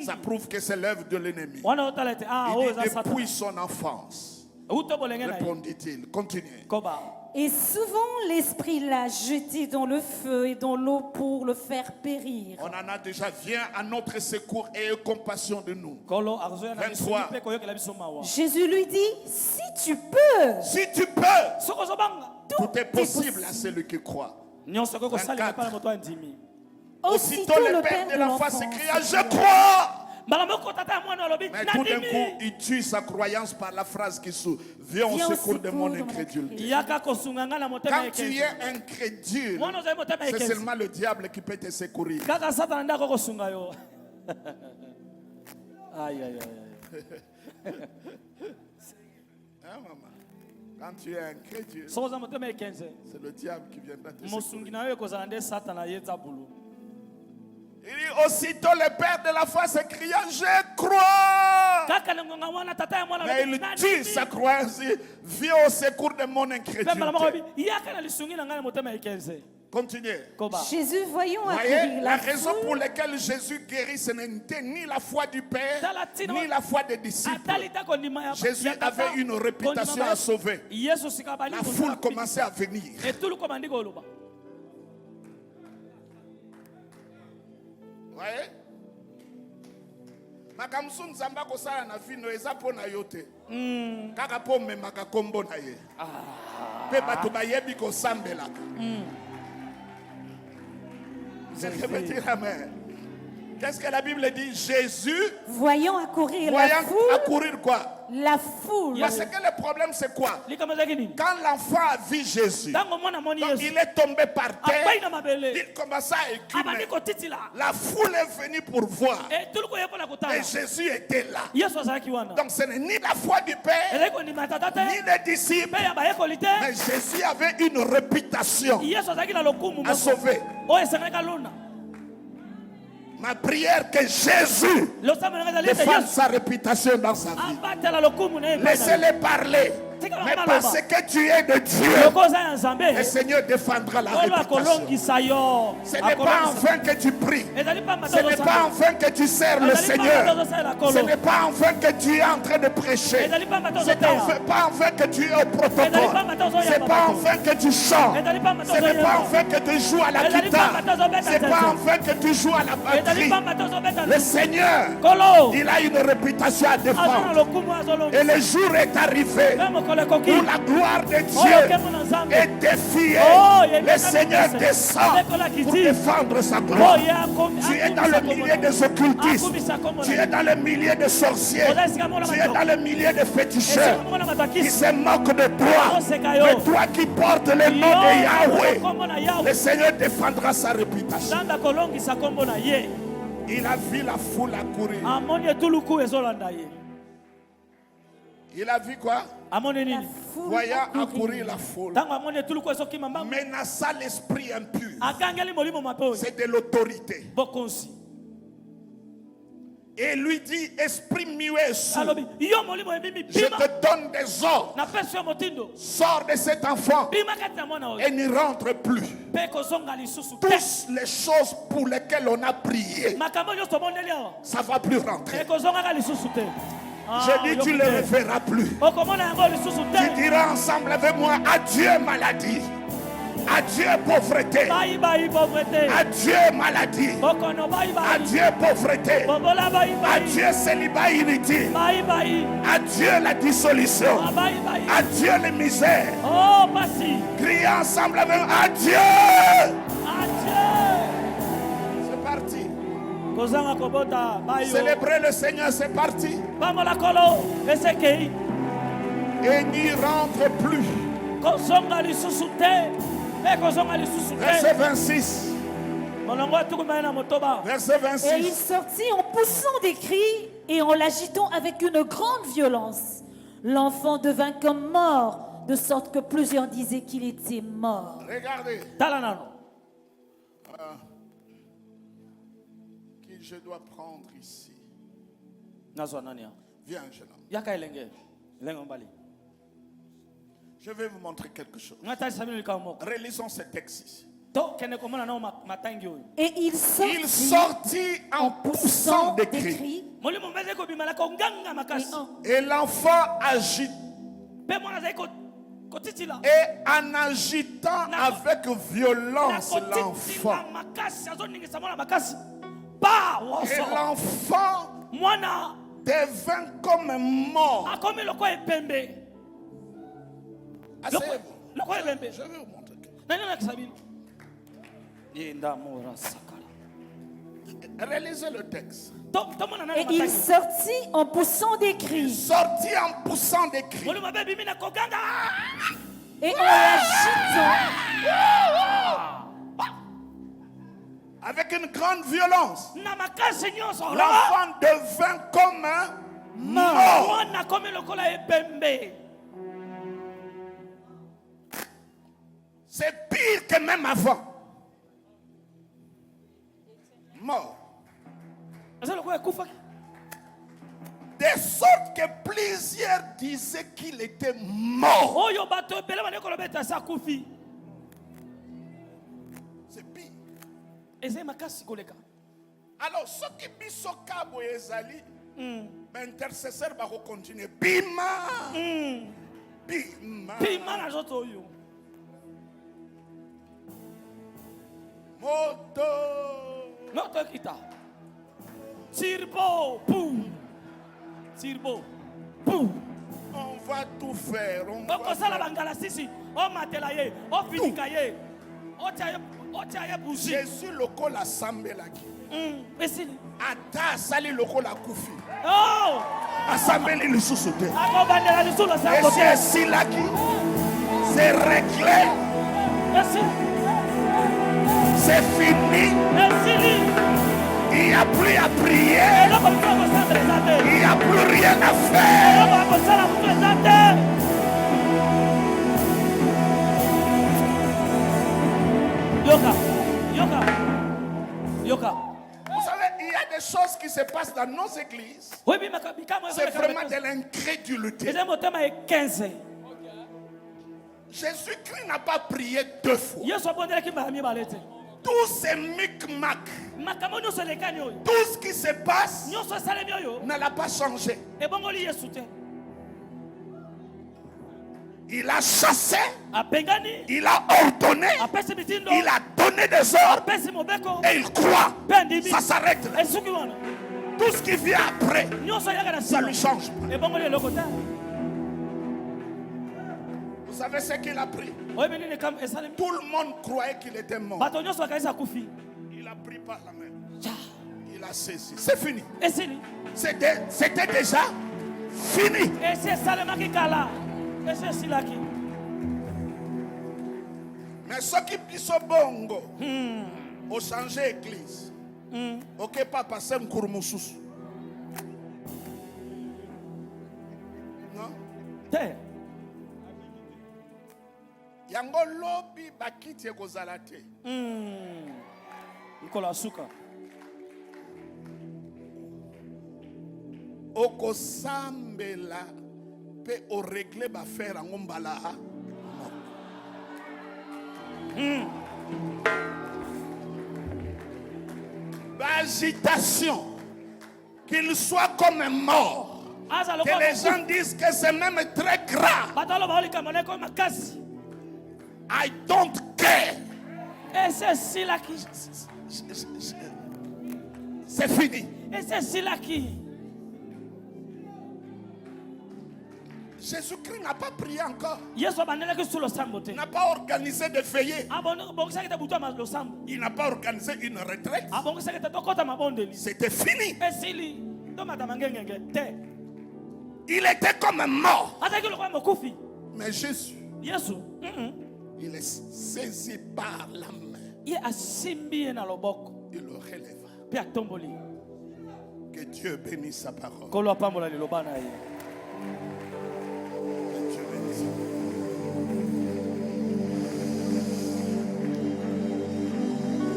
ça prouve que c'est l'œuvre de l'ennemi. Il dit depuis son enfance, répondit-il. Continuez. Et souvent l'Esprit l'a jeté dans le feu et dans l'eau pour le faire périr. On en a déjà. Viens à notre secours et aie compassion de nous. 23. Jésus lui dit, si tu peux. Si tu peux. Tout est possible à celui qui croit. 24. Aussitôt le père de l'enfant s'écria, je crois. Mais tout d'un coup, il tue sa croyance par la phrase qui suit. Viens au secours de mon incrédulité. Quand tu es incrédule, c'est seulement le diable qui peut te secourir. Hein, maman? Quand tu es incrédule, c'est le diable qui viendra te secourir. Il dit, aussitôt le père de la foi s'écria, je crois. Mais il tue sa croyance, viens au secours de mon incrédulité. Continuez. Jésus, voyons voyez, la raison pour laquelle Jésus guérit, ce n'était ni la foi du Père, ni la foi des disciples. Jésus avait une réputation à sauver. La foule commençait à venir. Voyez? Makamsu nzamba kosala na vino eza po na yote. Kaka po memaka kombo na ye. Pe bato bayebi kosambelaka. Je veux dire amen. Qu'est-ce que la Bible dit? Jésus, voyant accourir la foule. Accourir quoi? La foule. Parce que le problème c'est quoi? Quand l'enfant a vu Jésus, donc il est tombé par terre, il commença à écumer. La foule est venue pour voir. Et Jésus était là. Donc ce n'est ni la foi du Père, ni des disciples, mais Jésus avait une réputation à sauver. Ma prière que Jésus défende sa réputation dans sa vie. Laissez-les parler. Mais parce que tu es de Dieu, le Seigneur défendra la réputation. Ce n'est pas en vain que tu pries. Ce n'est pas en vain que tu sers le Seigneur. Ce n'est pas en vain que tu es en train de prêcher. Ce n'est pas en vain que tu es au protocole. Ce n'est pas en vain que tu chantes. Ce n'est pas en vain que tu joues à la guitare. Ce n'est pas en vain que tu joues à la batterie. Le Seigneur, il a une réputation à défendre. Et le jour est arrivé où la gloire de Dieu est défiée. Le Seigneur descend pour défendre sa gloire. Tu es dans le milieu des occultistes. Tu es dans le milieu des sorciers. Tu es dans le milieu des féticheurs qui se moquent de toi. Mais toi qui portes le nom de Yahweh, le Seigneur défendra sa réputation. Il a vu la foule accourir. Il a vu quoi? Voyant accourir la foule, menaça l'esprit impur. C'est de l'autorité. Et lui dit, esprit muet et sourd, je te donne des ordres. Sors de cet enfant et n'y rentre plus. Toutes les choses pour lesquelles on a prié, ça ne va plus rentrer. Je dis, tu ne le reverras plus. Tu diras ensemble avec moi, adieu maladie. Adieu pauvreté. Adieu maladie. Adieu pauvreté. Adieu célibat inutile. Adieu la dissolution. Adieu les misères. Criez ensemble avec moi, adieu. C'est parti. Célébrez le Seigneur, c'est parti. Et n'y rentre plus. Verset 26. Verset 26. Et il sortit en poussant des cris et en l'agitant avec une grande violence. L'enfant devint comme mort, de sorte que plusieurs disaient qu'il était mort. Regardez. Qui je dois prendre ici? Viens, jeune homme. Je vais vous montrer quelque chose. Relisons ce texte ici. Et il sortit en poussant des cris. Et l'enfant agite. Et en agitant avec violence l'enfant. Et l'enfant devint comme mort. Asseyez-vous. Je vais vous montrer. Relisez le texte. Et il sortit en poussant des cris. Il sortit en poussant des cris. Et en l'agitant. Avec une grande violence. L'enfant devint comme un mort. C'est pire que même avant. Mort. De sorte que plusieurs disaient qu'il était mort. C'est pire. Alors, ce qui biso kabo ezali, intercesseur va continuer. Bima. Moto. Tirbo, boum. Tirbo, boum. On va tout faire. Jésus lokola sambelaki. Ata sali lokola kufi. Asambeli lisusu te. Et c'est silaki. C'est réglé. C'est fini. Il n'y a plus à prier. Il n'y a plus rien à faire. Yoka. Vous savez, il y a des choses qui se passent dans nos églises. C'est vraiment de l'incrédulité. Jésus-Christ n'a pas prié 2 fois. Tout ce micmac, tout ce qui se passe ne l'a pas changé. Il a chassé, il a ordonné, il a donné des ordres et il croit. Ça s'arrête là. Tout ce qui vient après, ça lui change pas. Vous savez ce qu'il a pris? Tout le monde croyait qu'il était mort. Il a pris par la main. Il a saisi. C'est fini. C'était déjà fini. Mais ce qui dit au bongo, au changer l'église, ok, pas passer un courmoussous. Non? Yango lobi bakiti ekozalate. Nikola suka. Okosambela pe o régler ba faire en mbala. Agitation, qu'il soit comme un mort. Que les gens disent que c'est même très grave. I don't care. C'est fini. Jésus-Christ n'a pas prié encore. Il n'a pas organisé de veillées. Il n'a pas organisé une retraite. C'était fini. Il était comme mort. Mais Jésus, il est saisi par la main. Il le relève. Que Dieu bénisse sa parole.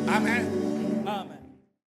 Amen.